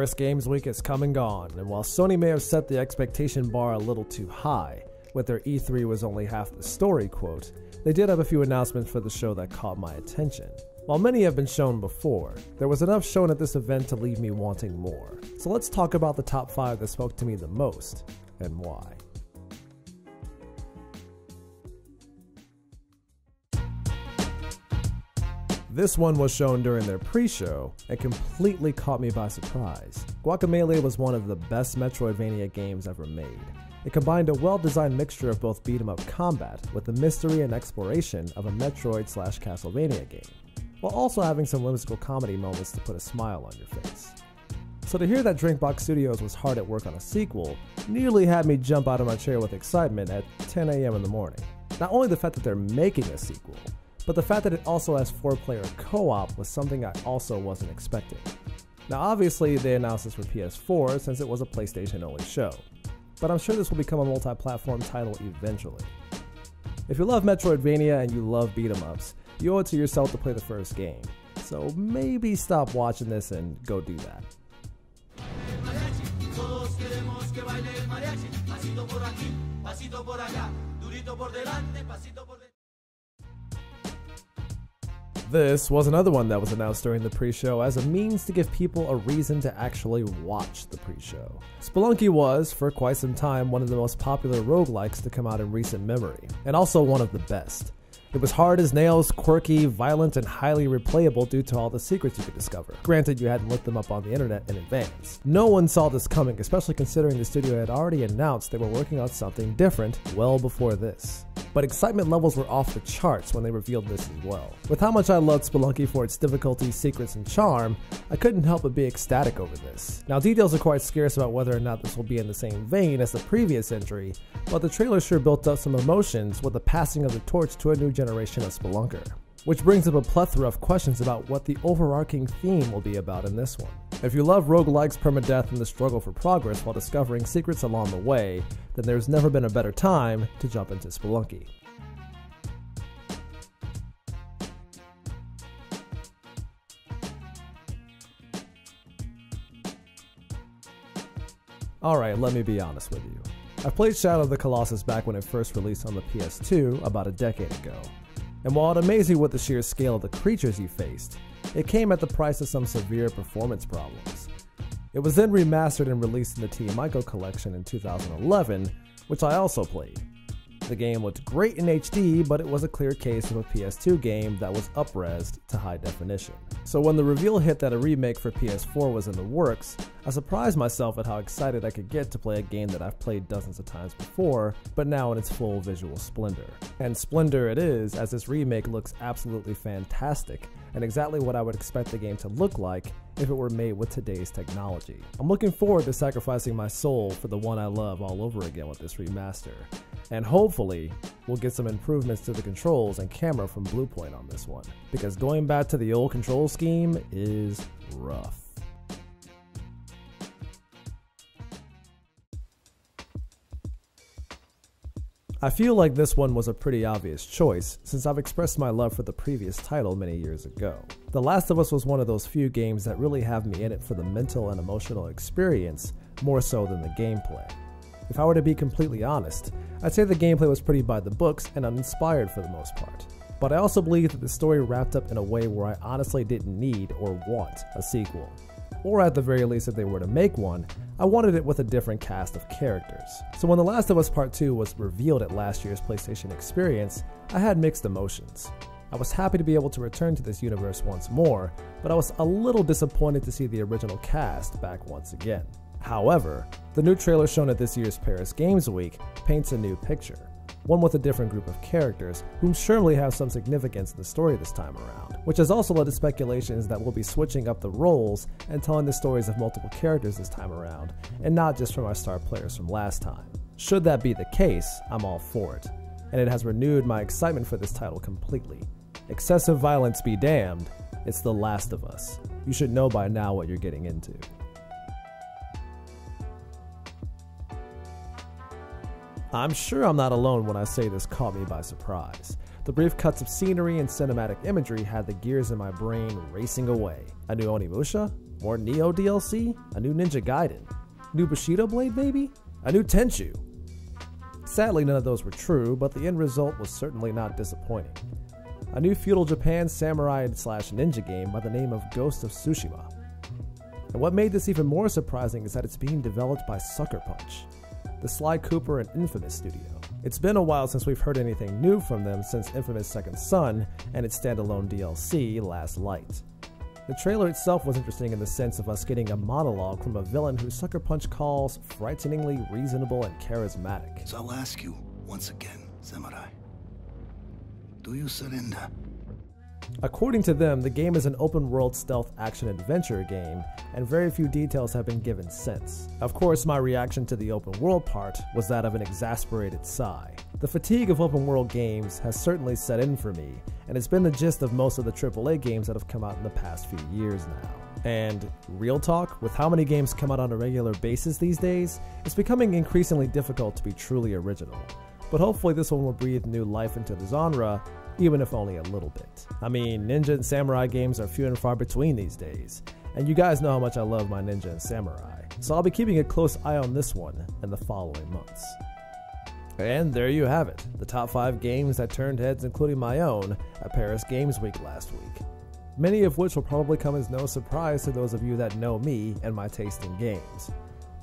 Paris Games Week has come and gone, and while Sony may have set the expectation bar a little too high, with their E3 was only half the story quote, they did have a few announcements for the show that caught my attention. While many have been shown before, there was enough shown at this event to leave me wanting more. So let's talk about the top 5 that spoke to me the most, and why. This one was shown during their pre-show and completely caught me by surprise. Guacamelee was one of the best Metroidvania games ever made. It combined a well-designed mixture of both beat-em-up combat with the mystery and exploration of a Metroid/Castlevania game, while also having some whimsical comedy moments to put a smile on your face. So to hear that Drinkbox Studios was hard at work on a sequel nearly had me jump out of my chair with excitement at 10 a.m. in the morning. Not only the fact that they're making a sequel, but the fact that it also has 4-player co-op was something I also wasn't expecting. Now obviously they announced this for PS4 since it was a PlayStation-only show, but I'm sure this will become a multi-platform title eventually. If you love Metroidvania and you love beat-em-ups, you owe it to yourself to play the first game, so maybe stop watching this and go do that. This was another one that was announced during the pre-show as a means to give people a reason to actually watch the pre-show. Spelunky was, for quite some time, one of the most popular roguelikes to come out in recent memory, and also one of the best. It was hard as nails, quirky, violent, and highly replayable due to all the secrets you could discover. Granted, you hadn't looked them up on the internet in advance. No one saw this coming, especially considering the studio had already announced they were working on something different well before this. But excitement levels were off the charts when they revealed this as well. With how much I loved Spelunky for its difficulty, secrets, and charm, I couldn't help but be ecstatic over this. Now details are quite scarce about whether or not this will be in the same vein as the previous entry, but the trailer sure built up some emotions with the passing of the torch to a new generation of Spelunker. Which brings up a plethora of questions about what the overarching theme will be about in this one. If you love roguelikes, permadeath, and the struggle for progress while discovering secrets along the way, then there's never been a better time to jump into Spelunky. Alright, let me be honest with you. I played Shadow of the Colossus back when it first released on the PS2 about a decade ago. And while it amazed me with the sheer scale of the creatures you faced, it came at the price of some severe performance problems. It was then remastered and released in the TMICO collection in 2011, which I also played. The game looked great in HD, but it was a clear case of a PS2 game that was up-resed to high definition. So when the reveal hit that a remake for PS4 was in the works, I surprised myself at how excited I could get to play a game that I've played dozens of times before, but now in its full visual splendor. And splendor it is, as this remake looks absolutely fantastic, and exactly what I would expect the game to look like if it were made with today's technology. I'm looking forward to sacrificing my soul for the one I love all over again with this remaster. And hopefully, we'll get some improvements to the controls and camera from Bluepoint on this one, because going back to the old control scheme is rough. I feel like this one was a pretty obvious choice, since I've expressed my love for the previous title many years ago. The Last of Us was one of those few games that really have me in it for the mental and emotional experience, more so than the gameplay. If I were to be completely honest, I'd say the gameplay was pretty by the books and uninspired for the most part. But I also believe that the story wrapped up in a way where I honestly didn't need or want a sequel. Or at the very least, if they were to make one, I wanted it with a different cast of characters. So when The Last of Us Part 2 was revealed at last year's PlayStation Experience, I had mixed emotions. I was happy to be able to return to this universe once more, but I was a little disappointed to see the original cast back once again. However, the new trailer shown at this year's Paris Games Week paints a new picture, one with a different group of characters whom surely have some significance in the story this time around, which has also led to speculations that we'll be switching up the roles and telling the stories of multiple characters this time around, and not just from our star players from last time. Should that be the case, I'm all for it, and it has renewed my excitement for this title completely. Excessive violence be damned, it's The Last of Us. You should know by now what you're getting into. I'm sure I'm not alone when I say this caught me by surprise. The brief cuts of scenery and cinematic imagery had the gears in my brain racing away. A new Onimusha? More Neo DLC? A new Ninja Gaiden? New Bushido Blade maybe? A new Tenchu? Sadly, none of those were true, but the end result was certainly not disappointing. A new feudal Japan samurai/ninja game by the name of Ghost of Tsushima. And what made this even more surprising is that it's being developed by Sucker Punch, the Sly Cooper and Infamous studio. It's been a while since we've heard anything new from them since Infamous Second Son and its standalone DLC, Last Light. The trailer itself was interesting in the sense of us getting a monologue from a villain who Sucker Punch calls frighteningly reasonable and charismatic. So I'll ask you once again, Samurai. Do you surrender? According to them, the game is an open-world stealth action-adventure game, and very few details have been given since. Of course, my reaction to the open-world part was that of an exasperated sigh. The fatigue of open-world games has certainly set in for me, and it's been the gist of most of the AAA games that have come out in the past few years now. And real talk, with how many games come out on a regular basis these days, it's becoming increasingly difficult to be truly original. But hopefully this one will breathe new life into the genre, even if only a little bit. I mean, ninja and samurai games are few and far between these days, and you guys know how much I love my ninja and samurai, so I'll be keeping a close eye on this one in the following months. And there you have it, the top 5 games that turned heads, including my own, at Paris Games Week last week. Many of which will probably come as no surprise to those of you that know me and my taste in games.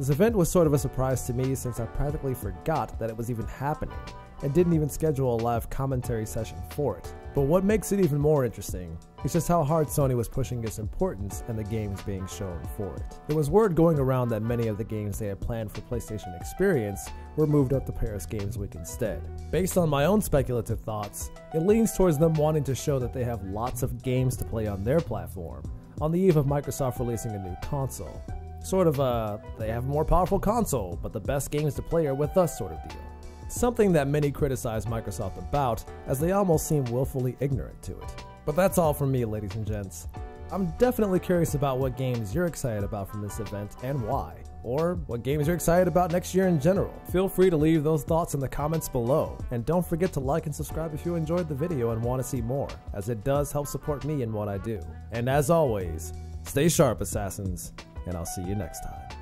This event was sort of a surprise to me since I practically forgot that it was even happening, and didn't even schedule a live commentary session for it. But what makes it even more interesting is just how hard Sony was pushing its importance and the games being shown for it. There was word going around that many of the games they had planned for PlayStation Experience were moved up to Paris Games Week instead. Based on my own speculative thoughts, it leans towards them wanting to show that they have lots of games to play on their platform, on the eve of Microsoft releasing a new console. Sort of they have a more powerful console, but the best games to play are with us sort of deal. Something that many criticize Microsoft about, as they almost seem willfully ignorant to it. But that's all from me, ladies and gents. I'm definitely curious about what games you're excited about from this event and why, or what games you're excited about next year in general. Feel free to leave those thoughts in the comments below, and don't forget to like and subscribe if you enjoyed the video and want to see more, as it does help support me in what I do. And as always, stay sharp, assassins, and I'll see you next time.